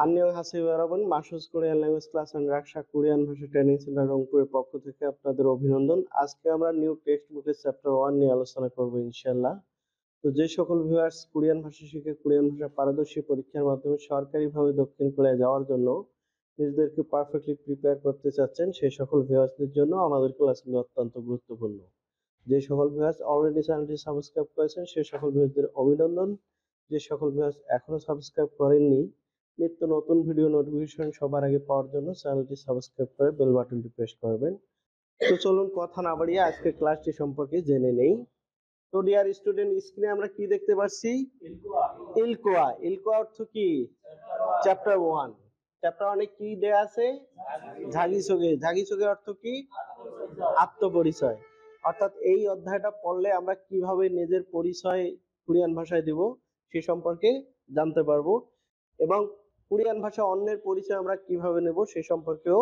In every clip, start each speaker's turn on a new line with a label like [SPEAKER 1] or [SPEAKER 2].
[SPEAKER 1] 안녕하세요 여러분. মাসুস Korean language class and রাকসা Korean ভাষা ট্রেনিং সেন্টার রংপুরের পক্ষ থেকে আপনাদের অভিনন্দন। আজকে আমরা নিউ টেক্সট বুকের চ্যাপ্টার 1 নিয়ে আলোচনা করব ইনশাআল্লাহ। তো যে সকল ভিউয়ার্স কোরিয়ান ভাষা শিখে কোরিয়ান ভাষা পারদর্শী পরীক্ষার মাধ্যমে সরকারিভাবে দক্ষিণ কোরিয়ায় যাওয়ার জন্য নিজেদেরকে পারফেক্টলি প্রিপেয়ার করতে চাচ্ছেন, সেই সকল ভিউয়ার্সদের জন্য আমাদের ক্লাসগুলো অত্যন্ত গুরুত্বপূর্ণ। যে সকল ভিউয়ার্স অলরেডি চ্যানেলটি সাবস্ক্রাইব করেছেন সেই সকল ভিউয়ার্সদের অভিনন্দন। যে সকল ভিউয়ার্স এখনো সাবস্ক্রাইব করেননি, নিত্য নতুন ভিডিও নোটিফিকেশন সবার আগে পাওয়ার জন্য চ্যানেলটি সাবস্ক্রাইব করে বেল বাটনটি প্রেস করবেন। তো চলুন কথা না বাড়িয়ে আজকে ক্লাসটি সম্পর্কে জেনে নেই। তো ডিয়ার স্টুডেন্ট, স্ক্রিনে আমরা কি দেখতে পাচ্ছি? ইলকোয়া। ইলকোয়া অর্থ কি? চ্যাপ্টার 1। চ্যাপ্টার 1 এ কি দেয়া আছে? ঝাগিসোগে। ঝাগিসোগে অর্থ কি? আত্মপরিচয়। অর্থাৎ এই অধ্যায়টা পড়লে আমরা কিভাবে নিজের পরিচয় কোরিয়ান ভাষায় দেব সে সম্পর্কে জানতে পারবো, এবং কোরিয়ান ভাষা অন্যের পরিচয় আমরা কিভাবে নেব সে সম্পর্কেও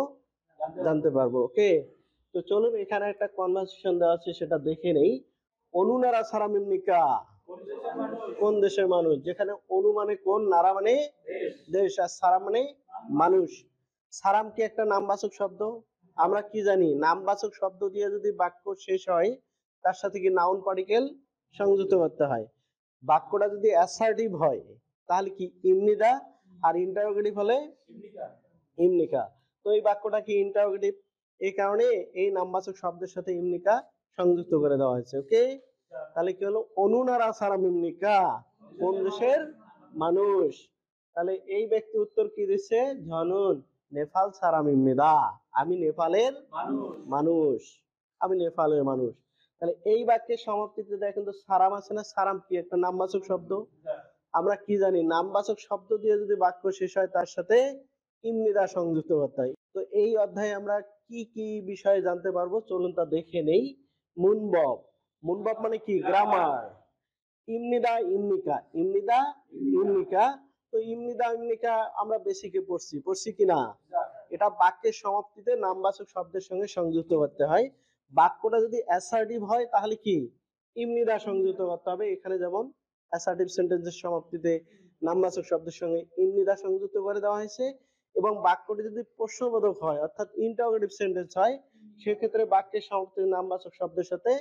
[SPEAKER 1] জানতে পারবো। ওকে, তো চলুন এখানে একটা কনভারসেশন দেওয়া আছে, সেটা দেখে নেই। অনুনারা সারামিমনিকা, কোন দেশের মানুষ? যেখানে অনু মানে কোন, নারা মানে দেশ, আর সারা মানে মানুষ। সারাম কি একটা নামবাচক শব্দ? আমরা কি জানি, নামবাচক শব্দ দিয়ে যদি বাক্য শেষ হয় তার সাথে কি নাউন পার্টিকেল সংযুক্ত করতে হয়। বাক্যটা যদি অ্যাসার্টিভ হয় তাহলে কি ইমনিদা, আর ইন্টারোগেটিভ হলে ইমনিকা। তো এই বাক্যটা কি ইন্টারোগেটিভ, এই কারণে এই নামবাচক শব্দের সাথে ইমনিকা সংযুক্ত করে দেওয়া হয়েছে। ওকে, তাহলে কি হলো? অনুনারা সারাম ইমনিকা, কোন দেশের মানুষ। তাহলে এই ব্যক্তি উত্তর কি দিচ্ছে? জনুন নেপাল সারাম ইমনিদা, আমি নেপালের মানুষ, আমি নেপালের মানুষ। তাহলে এই বাক্যের সমাপ্তিতে দেখেন তো সারাম আছে না? সারাম কি একটা নামবাচক শব্দ? আমরা কি জানি, নামবাচক শব্দ দিয়ে যদি বাক্য শেষ হয় তার সাথে ইমনিদা সংযুক্ত করতে হয়। তো এই অধ্যায়ে আমরা কি কি বিষয়ে জানতে পারবো চলুন তা দেখে নেই। মুনবব। মুনবব মানে কি? গ্রামার। ইমনিদা ইমনিকা, ইমনিদা ইমনিকা। তো ইমনিদা ইমনিকা আমরা বেসিকে পড়ছি কিনা? এটা বাক্যের সমাপ্তিতে নামবাচক শব্দের সঙ্গে সংযুক্ত করতে হয়। বাক্যটা যদি অ্যাসার্টিভ হয় তাহলে কি ইমনিদা সংযুক্ত করতে হবে। এখানে যেমন অ্যাসার্টিভ সেন্টেন্সের সমাপ্তিতে নামবাচক শব্দের সঙ্গে ইমনিদা সংযুক্ত করে দেওয়া হয়েছে, এবং বাক্যটি যদি প্রশ্নবোধক হয় অর্থাৎ ইন্টারোগেটিভ সেন্টেন্স হয় সেক্ষেত্রে বাক্যের সমাপ্তিতে নামবাচক শব্দের সাথে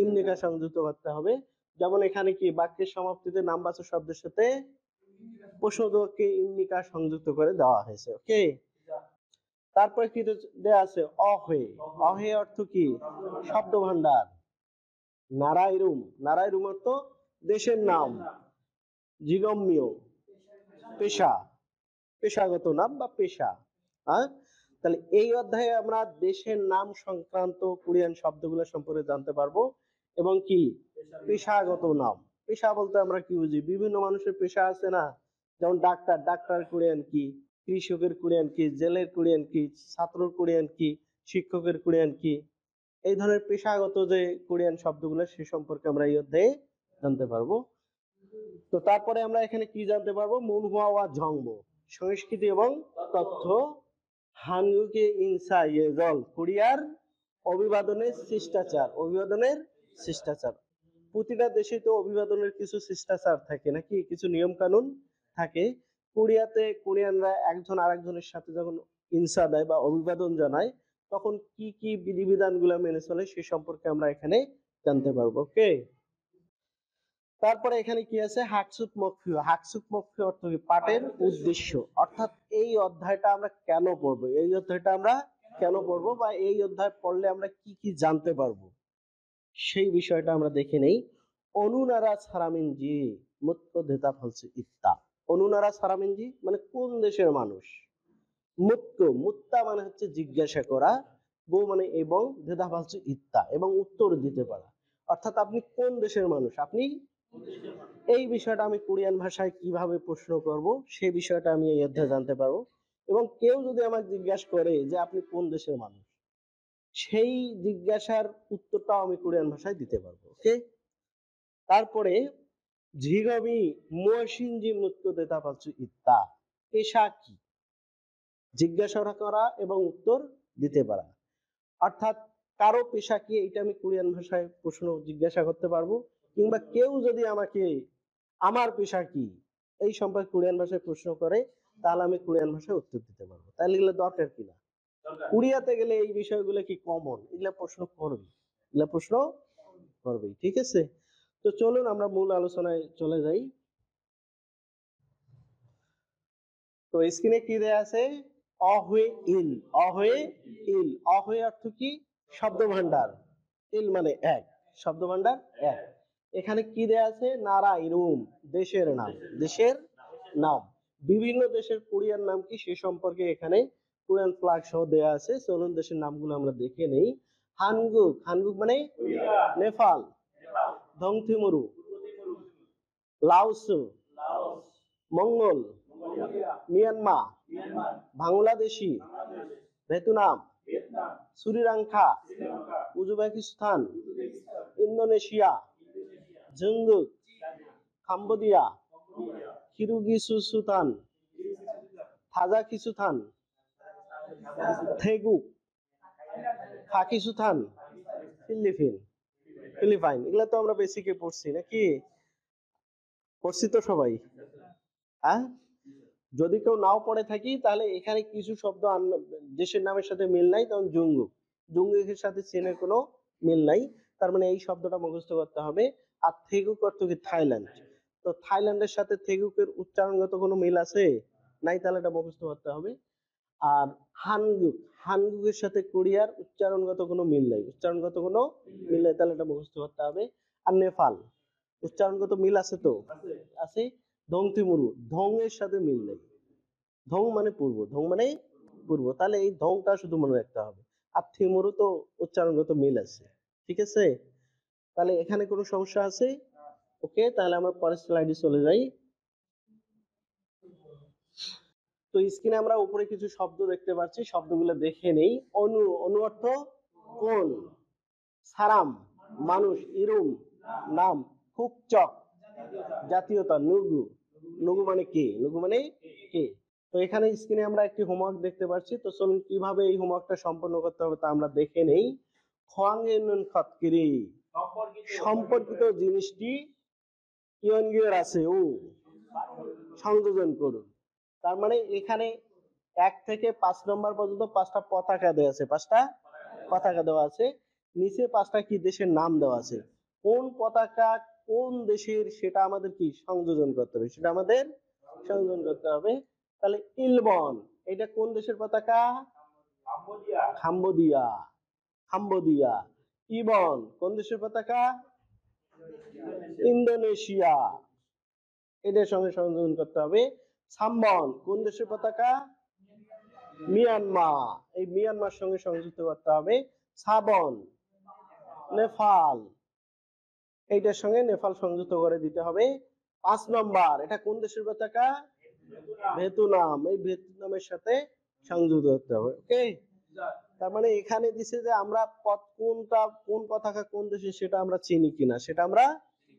[SPEAKER 1] ইমনিকা সংযুক্ত করতে হবে। যেমন এখানে কি বাক্যের সমাপ্তিতে নামবাচক শব্দের সাথে প্রশ্নবোধককে ইমনিকা সংযুক্ত করে দেওয়া হয়েছে। ওকে, তারপরে কি দেয়া আছে? অহে। অহে অর্থ কি? শব্দ ভান্ডার। নারাইরুম। নারাইরুম অর্থ দেশের নাম। জিগম্য, পেশা, পেশাগত নাম বা পেশা। হ্যাঁ, তাহলে এই অধ্যায়ে আমরা দেশের নাম সংক্রান্ত কোরিয়ান শব্দগুলো সম্পর্কে জানতে পারবো, এবং কি পেশাগত নাম। পেশা বলতে আমরা কি বুঝি? বিভিন্ন মানুষের পেশা আছে না, যেমন ডাক্তার, ডাক্তার কোরিয়ান কি? কৃষকের কোরিয়ান কি? জেলের কোরিয়ান কি? ছাত্রর কোরিয়ান কি? শিক্ষকের কোরিয়ান কি? এই ধরনের পেশাগত যে কোরিয়ান শব্দগুলো সে সম্পর্কে আমরা এই অধ্যায়ে জানতে পারবো। তো তারপরে আমরা এখানে কি জানতে পারবো? মুনহুয়া ওয়া ঝংব, সংস্কৃতি এবং তথ্য। হানগুকে ইনসা ইয়েজল, কোরিয়ার অভিবাদনের শিষ্টাচার। অভিবাদনের শিষ্টাচার। প্রতিটা দেশে তো অভিবাদনের কিছু শিষ্টাচার থাকে নাকি, কিছু নিয়ম কানুন থাকে। কোরিয়াতে কোরিয়ানরা একজন আরেকজনের সাথে যখন ইনসা দেয় বা অভিবাদন জানায় তখন কি কি বিধিবিধান গুলা মেনে চলে সে সম্পর্কে আমরা এখানে জানতে পারবো। ওকে, তারপরে এখানে কি আছে? হাকসুক মকফিউ। হাকসুক মকফিউ অর্থ কি? পাঠের উদ্দেশ্য। অর্থাৎ এই অধ্যায়টা আমরা কেন পড়বো, এই অধ্যায়টা আমরা কেন পড়বো, বা এই অধ্যায় পড়লে আমরা কি কি জানতে পারবো সেই বিষয়টা আমরা দেখে নেই। অনুনারা সারামিনজি মুত্ত দেতা ফলছে ইত্তা। অনুনারা সারামিনজি মানে কোন দেশের মানুষ। মুত্ত, মুত্তা মানে হচ্ছে জিজ্ঞাসা করা, বউ মানে এবং, দেতা ফলছে ইত্তা এবং উত্তর দিতে পারা। অর্থাৎ আপনি কোন দেশের মানুষ, আপনি এই বিষয়টা আমি কোরিয়ান ভাষায় কিভাবে প্রশ্ন করব সেই বিষয়টা আমি এই অধ্যায়ে জানতে পারবো। এবং কেউ যদি আমাকে জিজ্ঞাসা করে যে আপনি কোন দেশের মানুষ, সেই জিজ্ঞাসার উত্তরটাও আমি কোরিয়ান ভাষায় দিতে পারবো। ওকে, তারপরে ঝিগমি মুয়াশিনজি মুত্ত দেতা পাচ্ছ ইত্তা। পেশা কি? জিজ্ঞাসা করা এবং উত্তর দিতে পারা। অর্থাৎ কারো পেশা কি এটা আমি কোরিয়ান ভাষায় প্রশ্ন জিজ্ঞাসা করতে পারবো, কিংবা কেউ যদি আমাকে আমার পেশা কি এই সম্পর্কে কোরিয়ান ভাষায় প্রশ্ন করে তাহলে আমি কোরিয়ান ভাষায় উত্তর দিতে পারবো। তাহলে এগুলো দরকার কিনা? কোরিয়াতে গেলে এই বিষয়গুলো কি কমন, এগুলা প্রশ্ন করবে, এগুলা প্রশ্ন করবেই, ঠিক আছে। তো চলুন আমরা মূল আলোচনায় চলে যাই। তো স্ক্রিনে কি দেয়া আছে? অহয়ে ইল, অহয়ে ইল, অহয়ে অর্থ কি? শব্দ ভান্ডার, ইল মানে এক, শব্দ ভান্ডার এক। এখানে কি দেয়া আছে? নারা ইরুম, দেশের নাম, দেশের নাম। বিভিন্ন দেশের কোরিয়ার নাম কি সে সম্পর্কে এখানে কোরিয়ান ফ্ল্যাগ সহ দেয়া আছে। চলুন দেশের নামগুলো আমরা দেখে নেই। হানগুক, হানগুক মানে নেপাল। ধংথিমুরু, লাওস, মঙ্গল, Myanmar, Bangladeshi, Vietnam, Sri Lanka, Uzbekistan, Indonesia, জুঙ্গুক, কাম্বোডিয়া, কিরগিজস্তান, তাজিকিস্তান, থেগুক, পাকিস্তান, ফিলিপাইন। এগুলা তো আমরা বেসিকে পড়ছি নাকি? পড়ছি তো সবাই, হ্যাঁ? যদি কেউ নাও পড়ে থাকি তাহলে এখানে কিছু শব্দ দেশের নামের সাথে মিল নাই, তখন জুঙ্গুক, জুঙ্গুকের সাথে চীনের কোনো মিল নাই, তার মানে এই শব্দটা মুখস্থ করতে হবে। আর থেগুক অর্থ কি? থাইল্যান্ড। তো থাইল্যান্ডের সাথে থেগুকের উচ্চারণগত কোনো মিল আছে? নাই, তাহলে এটা মুখস্থ করতে হবে। আর হানগুক, হানগুকের সাথে কোরিয়ার উচ্চারণগত কোনো মিল নাই, উচ্চারণগত কোনো মিল নাই, তাহলে এটা মুখস্থ করতে হবে। আর নেপাল, উচ্চারণগত মিল আছে তো? আছে। ধংতিমুরু, ধং এর সাথে মিল নেই, ধং মানে পূর্ব, ধং মানে পূর্ব, তাহলে এই ধংটা শুধু মনে রাখতে হবে। আর থিমুরু তো উচ্চারণগত মিল আছে, ঠিক আছে। তাহলে এখানে কোনো সমস্যা আছে? ওকে, তাহলে আমরা পরের স্লাইডে চলে যাই। তো স্ক্রিনে আমরা উপরে কিছু শব্দ দেখতে পাচ্ছি, শব্দগুলো দেখে নেই। অনু, অনু অর্থ কোন। সারাম মানুষ, ইরুম নাম, কুকচক জাতীয়তা, নুগু, নুগু মানে কে, নুগু মানে কে। তো এখানে স্ক্রিনে আমরা একটি হোমওয়ার্ক দেখতে পাচ্ছি, তো চলুন কিভাবে এই হোমওয়ার্কটা সম্পন্ন করতে হবে তা আমরা দেখে নেই। খোয়াংএনুন খতকিরি, সম্পর্কিত জিনিসটি ইয়নগিয়ের আছে ও সংযোজন করুন। তার মানে এখানে 1 থেকে 5 নম্বর পর্যন্ত 5টা পতাকা দেওয়া আছে, 5টা পতাকা দেওয়া আছে, নিচে 5টা কি দেশের নাম দেওয়া আছে। কোন পতাকা কোন দেশের সেটা আমাদের কি সংযোজন করতে হবে, সেটা আমাদের সংযোজন করতে হবে। তাহলে ইলবন, এটা কোন দেশের পতাকা? Cambodia, Cambodia. ইবন কোন দেশের পতাকা? ইন্দোনেশিয়া, এদের সঙ্গে সংযোজন করতে হবে। সাম্বন কোন দেশের পতাকা? মিয়ানমার, এই মিয়ানমার সঙ্গে সংযুক্ত করতে হবে। সাবন নেপাল, এইটার সঙ্গে নেপাল সংযুক্ত করে দিতে হবে। 5 নম্বর, এটা কোন দেশের পতাকা? ভিয়েতনাম, এই ভিয়েতনামের সাথে সংযুক্ত করতে হবে। ওকে, তার মানে এখানে দিছে যে আমরা কোনটা কোন পতাকা কোন দেশে সেটা আমরা চিনি কিনা, সেটা আমরা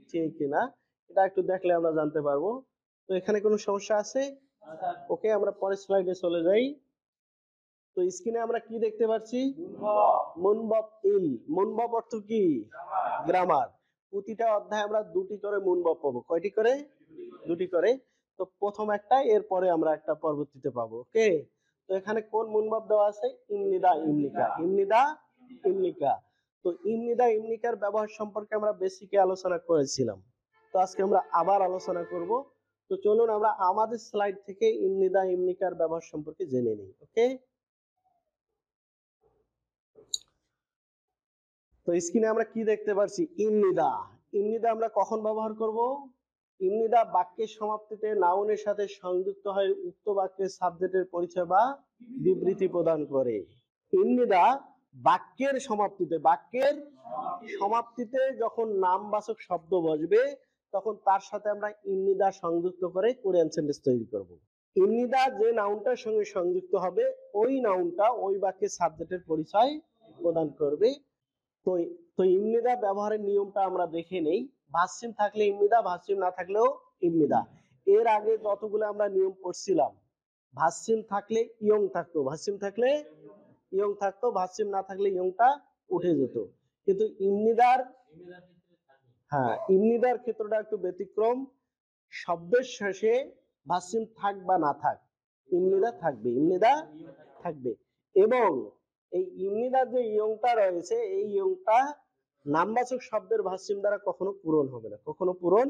[SPEAKER 1] চিনি কিনা, এটা একটু দেখলে আমরা জানতে পারবো। তো এখানে কোনো সমস্যা আছে? ওকে, আমরা পরের স্লাইডে চলে যাই। তো স্ক্রিনে আমরা কি দেখতে পাচ্ছি? মুনবব ইল, মুনবব অর্থ কি? গ্রামার। প্রতিটা অধ্যায়ে আমরা 2টি করে মুনবব পাবো। কয়টি করে? 2টি করে। তো প্রথম একটা, এরপরে আমরা একটা পরবর্তীতে পাবো। ওকে, তো এখানে কোন মুনবব দেওয়া আছে? ইমনিদা ইমনিকা, ইমনিদা ইমনিকা। তো ইমনিদা ইমনিকার ব্যবহার সম্পর্কে আমরা বেসিকে আলোচনা করেছিলাম, তো আজকে আমরা আবার আলোচনা করব। তো চলুন আমরা আমাদের স্লাইড থেকে ইমনিদা ইমনিকার ব্যবহার সম্পর্কে জেনে নিই। ওকে, তো স্ক্রিনে আমরা কি দেখতে পাচ্ছি? ইমনিদা, ইমনিদা আমরা কখন ব্যবহার করব? ইমনিদা বাক্যের সমাপ্তিতে নাউনের সাথে সংযুক্ত হয় উক্ত বাক্যের সাবজেক্টের পরিচয় বা বিবৃতি প্রদান করে। ইমনিদা বাক্যের সমাপ্তিতে, বাক্যের সমাপ্তিতে যখন নামবাচক শব্দ বসবে তখন তার সাথে আমরা ইমনিদা সংযুক্ত করে কোরিয়ান সেন্টেন্স তৈরি করব। ইমনিদা যে নাউনটার সঙ্গে সংযুক্ত হবে ওই নাউনটা ওই বাক্যের সাবজেক্টের পরিচয় প্রদান করবে। তো তো ইমনিদা ব্যবহারের নিয়মটা আমরা দেখে নেই। ভার্ব থাকলে ইমনিদা, ভার্ব না থাকলেও ইমনিদা। এর আগে যতগুলো আমরা নিয়ম পড়ছিলাম, ভার্ব থাকলে ইয়ং থাকতো, ভার্ব থাকলে ইয়ং থাকতো, ভার্ব না থাকলে ইয়ংটা উঠে যেত। কিন্তু ইমনিদার, হ্যাঁ, ইমনিদার ক্ষেত্রটা একটু ব্যতিক্রম। শব্দের শেষে ভার্ব থাক বা না থাক, ইমনিদা থাকবে, ইমনিদা থাকবে। এবং এই ইমনিদার যে ইয়ংটা রয়েছে এই ইয়ংটা নামবাচক শব্দের ভার্সিম দ্বারা কখনো পূরণ হবে না, কখনো পূরণ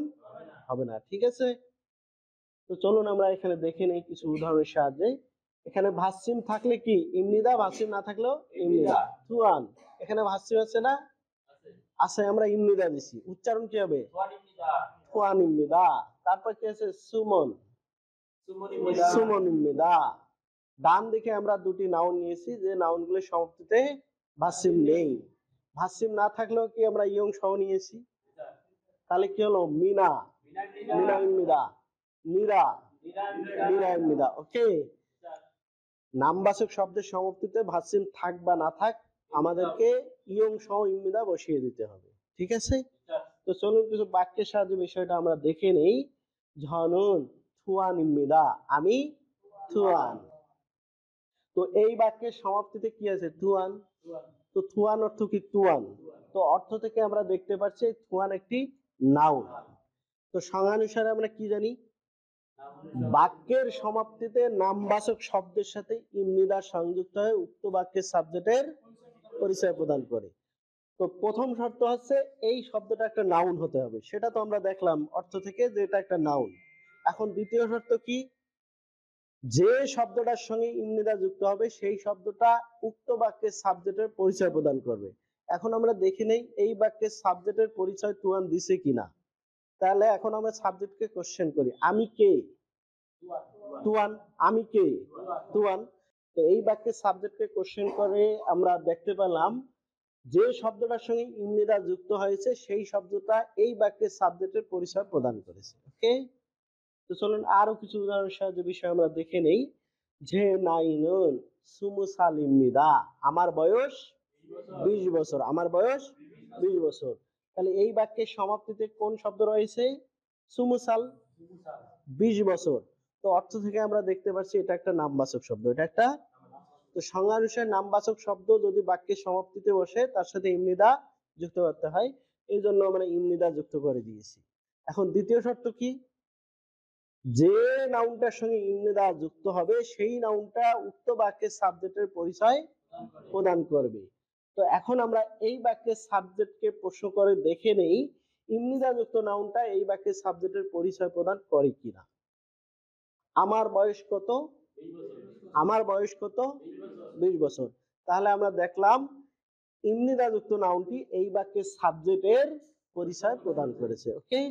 [SPEAKER 1] হবে না। ঠিক আছে, তো চলুন আমরা এখানে দেখে নেই কিছু উদাহরণের সাহায্যে। এখানে ভার্সিম থাকলে কি ইমনিদা, ভার্সিম না থাকলেও ইমনিদা। থুয়ান, এখানে ভার্সিম আছে না? আছে, আমরা ইমনিদা দিছি। উচ্চারণ কি হবে? থুয়ান ইমনিদা। তারপর কি আছে? সুমন, সুমন ইমনিদা। ডান দিকে আমরা দুটি নাউন নিয়েছি যে নাউনগুলোর সমাপ্তিতে ভার্সিম নেই। ভার্সিম না থাকলেও কি আমরা ইয়ং সহ নিয়েছি, তাহলে কি হলো? মিনা, মিনা ইমনিদা, নিরা, নিরা ইমনিদা। ওকে, নামবাচক শব্দের সমাপ্তিতে ভার্সিম থাক বা না থাক আমাদেরকে ইয়ং সহ ইমনিদা বসিয়ে দিতে হবে। ঠিক আছে, তো চলুন কিছু বাক্যের সাহায্যে বিষয়টা আমরা দেখে নেই। ঝনুন থুয়ান ইমনিদা, আমি থুয়ান। তো এই বাক্যের সমাপ্তিতে কি আছে? থুয়ান। তো থুয়ান অর্থ কি? তুয়ান। তো অর্থ থেকে আমরা দেখতে পাচ্ছি থুয়ান একটি নাউন। তো সংজ্ঞানুসারে আমরা কি জানি? বাক্যের সমাপ্তিতে নামবাচক শব্দের সাথে ইমনিদা সংযুক্ত হয়ে উক্ত বাক্যের সাবজেক্টের পরিচয় প্রদান করে। তো প্রথম শর্ত হচ্ছে এই শব্দটা একটা নাউন হতে হবে, সেটা তো আমরা দেখলাম অর্থ থেকে যে এটা একটা নাউন। এখন দ্বিতীয় শর্ত কি? যে শব্দটার সঙ্গে ইমনিদা যুক্ত হবে সেই শব্দটা উক্ত বাক্যের সাবজেক্টের পরিচয় প্রদান করবে। এখন আমরা দেখে নেই এই বাক্যের সাবজেক্টের পরিচয় তুয়ান দিছে কিনা। তাহলে এখন আমরা সাবজেক্টকে কোশ্চেন করি, আমি কে? তুয়ান। আমি কে? তুয়ান। তো এই বাক্যের সাবজেক্টকে কোশ্চেন করে আমরা দেখতে পেলাম যে শব্দটার সঙ্গে ইমনিদা যুক্ত হয়েছে সেই শব্দটা এই বাক্যের সাবজেক্টের পরিচয় প্রদান করেছে। ওকে, তো চলুন আরো কিছু উদাহরণের সাহায্যে বিষয় আমরা দেখে নেই। যে নাইনুন সুমু সালিমিদা, আমার বয়স 20 বছর, আমার বয়স 20 বছর। তাহলে এই বাক্যের সমাপ্তিতে কোন শব্দ রয়েছে? সুমুসাল, 20 বছর। তো অর্থ থেকে আমরা দেখতে পাচ্ছি এটা একটা নামবাচক শব্দ, এটা একটা। তো সংজ্ঞানুসারে নামবাচক শব্দ যদি বাক্যের সমাপ্তিতে বসে তার সাথে ইমনিদা যুক্ত করতে হয়, এই জন্য আমরা ইমনিদা যুক্ত করে দিয়েছি। এখন দ্বিতীয় শর্ত কি? যে নাউনটার সঙ্গে ইমনিদা যুক্ত হবে সেই নাউনটা উক্ত বাক্যের সাবজেক্টের পরিচয় প্রদান করবে। তো এখন আমরা এই বাক্যের সাবজেক্টকে প্রশ্ন করে দেখে নেই ইমনিদা যুক্ত নাউনটা এই বাক্যের সাবজেক্টের পরিচয় প্রদান করে কিনা। আমার বয়স কত? আমার বয়স কত? 20 বছর। তাহলে আমরা দেখলাম ইমনিদা যুক্ত নাউনটি এই বাক্যের সাবজেক্টের পরিচয় প্রদান করেছে। ওকে,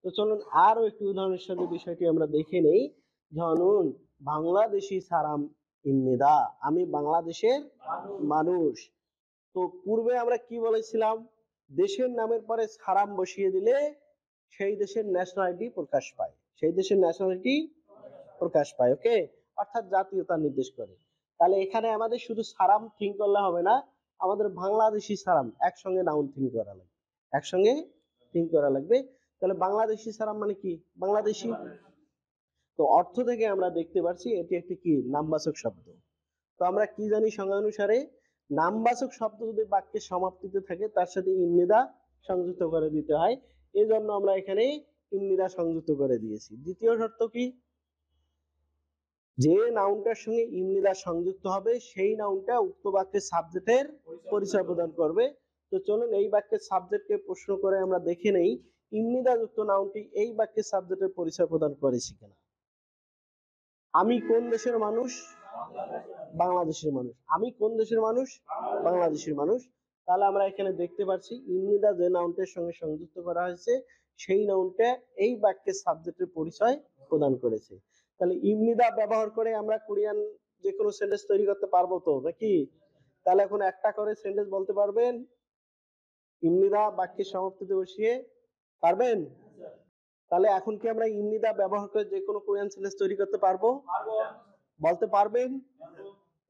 [SPEAKER 1] তো চলুন আরো একটি উদাহরণের সাথে বিষয়টি আমরা দেখে নেই। ধরুন বাংলাদেশি সারাম ইমনিদা, আমি বাংলাদেশের মানুষ। তো পূর্বে আমরা কি বলেছিলাম? দেশের নামের পরে সারাম বসিয়ে দিলে সেই দেশের ন্যাশনালিটি প্রকাশ পায়, সেই দেশের ন্যাশনালিটি প্রকাশ পায়। ওকে, অর্থাৎ জাতীয়তা নির্দেশ করে। তাহলে এখানে আমাদের শুধু সারাম থিঙ্ক করলে হবে না, আমাদের বাংলাদেশি সারাম একসঙ্গে নাউন থিঙ্ক করা লাগবে, একসঙ্গে থিঙ্ক করা লাগবে। তাহলে বাংলাদেশি সারাম মানে কি? বাংলাদেশি। তো অর্থ থেকে আমরা দেখতে পাচ্ছি এটি একটি কি? নামবাচক শব্দ। তো আমরা কি জানি সংজ্ঞা অনুসারে নামবাচক শব্দ যদি বাক্যের সমাপ্তিতে থাকে তার সাথে ইমনিদা সংযুক্ত করে দিতে হয়, এই জন্য আমরা এখানে ইমনিদা সংযুক্ত করে দিয়েছি। দ্বিতীয় শর্ত কি? যে নাউনটার সঙ্গে ইমনিদা সংযুক্ত হবে সেই নাউনটা উক্ত বাক্যের সাবজেক্টের পরিচয় প্রদান করবে। তো চলুন এই বাক্যের সাবজেক্টকে প্রশ্ন করে আমরা দেখে নেই ইমনিদা যুক্ত নাউনটি এই বাক্যের সাবজেক্টের পরিচয় প্রদান করেছে কিনা। আমি কোন দেশের মানুষ? বাংলাদেশের মানুষ। আমি কোন দেশের মানুষ? বাংলাদেশের মানুষ। তাহলে আমরা এখানে দেখতে পাচ্ছি ইমনিদা যে নাউনটার সঙ্গে সংযুক্ত করা হয়েছে সেই নাউনটা এই বাক্যের সাবজেক্টের পরিচয় প্রদান করেছে। তাহলে ইমনিদা ব্যবহার করে আমরা কোরিয়ান যে কোনো সেন্টেন্স তৈরি করতে পারবো তো নাকি? তাহলে এখন একটা করে সেন্টেন্স বলতে পারবেন ইমনিদা বাক্যের সমাপ্তিতে বসিয়ে? পারবেন? তাহলে এখন কি আমরা ইমনিদা ব্যবহার করে যে কোনো কোরিয়ান সেন্টেন্স তৈরি করতে পারবো? বলতে পারবেন?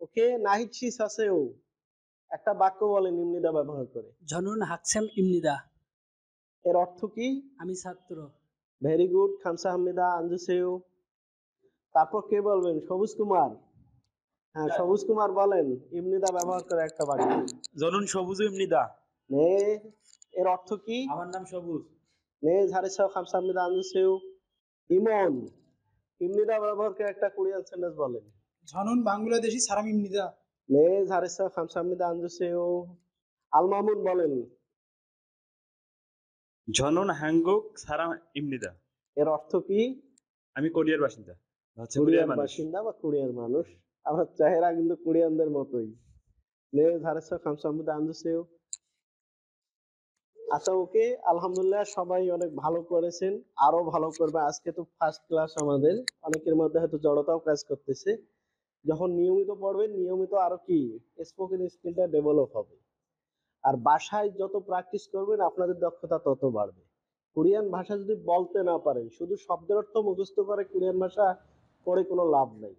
[SPEAKER 1] ওকে, নাহিদ শিস আছেও একটা বাক্য বলেন ইমনিদা ব্যবহার করে।
[SPEAKER 2] ঝনুন হাকসাম ইমনিদা,
[SPEAKER 1] এর অর্থ কি?
[SPEAKER 2] আমি ছাত্র।
[SPEAKER 1] ভেরি গুড, খামসা হামিদা আঞ্জুসেও। তারপর কে বলবেন? সবুজ কুমার। হ্যাঁ, সবুজ কুমার বলেন ইমনিদা ব্যবহার করে একটা বাক্য।
[SPEAKER 3] জনুন সবুজ ইমনিদা,
[SPEAKER 1] নে, এর অর্থ কি?
[SPEAKER 3] আমার নাম সবুজ।
[SPEAKER 1] নে ঝাড়েসাও খামসা হামিদা আঞ্জুসেও। ইমন, ইমনিদা ব্যবহার করে একটা কোরিয়ান সেন্টেন্স বলেন।
[SPEAKER 4] 저는 방글라데시 사람입니다.
[SPEAKER 1] 네, 잘했어요. 감사합니다. 앉으세요. আলমামুন বলেন।
[SPEAKER 3] 저는 한국 사람입니다.
[SPEAKER 1] এর অর্থ কি?
[SPEAKER 3] আমি কোরিয়ার বাসিন্দা। হচ্ছে
[SPEAKER 1] কোরিয়ান
[SPEAKER 3] কোরিয়ার মানুষ।
[SPEAKER 1] বাসিন্দা বা কোরিয়ার মানুষ। আমার চেহারা কিন্তু কোরিয়ানদের মতোই। 네, 잘했어요. 감사합니다. 앉으세요. আচ্ছা ওকে, আলহামদুলিল্লাহ সবাই অনেক ভালো করেছেন, আরো ভালো করবে। আজকে তো ফার্স্ট ক্লাস আমাদের, অনেকের মধ্যে হয়তো জড়তাও কাজ করতেছে। যখন নিয়মিত পড়বেন, নিয়মিত আরো কি স্পোকেন স্কিলটা ডেভেলপ হবে। আর বাসায় যত প্র্যাকটিস করবেন আপনাদের দক্ষতা তত বাড়বে। কোরিয়ান ভাষা যদি বলতে না পারেন, শুধু শব্দের অর্থ মুখস্থ করে কোরিয়ান ভাষা পড়ে কোনো লাভ নেই।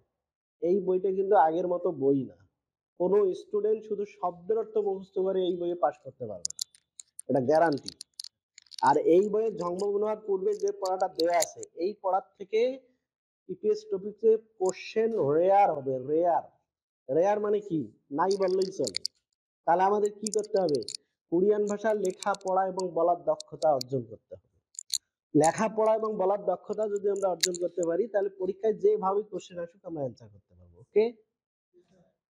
[SPEAKER 1] এই বইটা কিন্তু আগের মতো বই না। কোনো স্টুডেন্ট শুধু শব্দের অর্থ মুখস্থ করে এই বইয়ে পাশ করতে পারবে না, এটা গ্যারান্টি। আর এই বইয়ে জন্মগ্রহণ হওয়ার পূর্বে যে পড়াটা দেয়া আছে, এই পড়ার থেকে ইপিএস টপিকে কোশ্চেন রেয়ার হবে। রেয়ার, রেয়ার মানে কি? নাই বললেই চলে। তাহলে আমাদের কি করতে হবে? কোরিয়ান ভাষা লেখা পড়া এবং বলার দক্ষতা অর্জন করতে হবে। লেখাপড়া এবং বলার দক্ষতা যদি আমরা অর্জন করতে পারি, তাহলে পরীক্ষায় যেভাবে কোশ্চেন আসুক আমরা অ্যান্সার করতে পারবো। ওকে,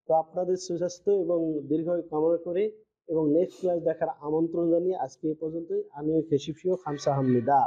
[SPEAKER 1] তো আপনাদের সুস্বাস্থ্য এবং দীর্ঘায়ু কামনা করে এবং নেক্সট ক্লাস দেখার আমন্ত্রণ জানিয়ে আজকে এই পর্যন্তই। আমিও খেশিফিও খামসাহামনিদা।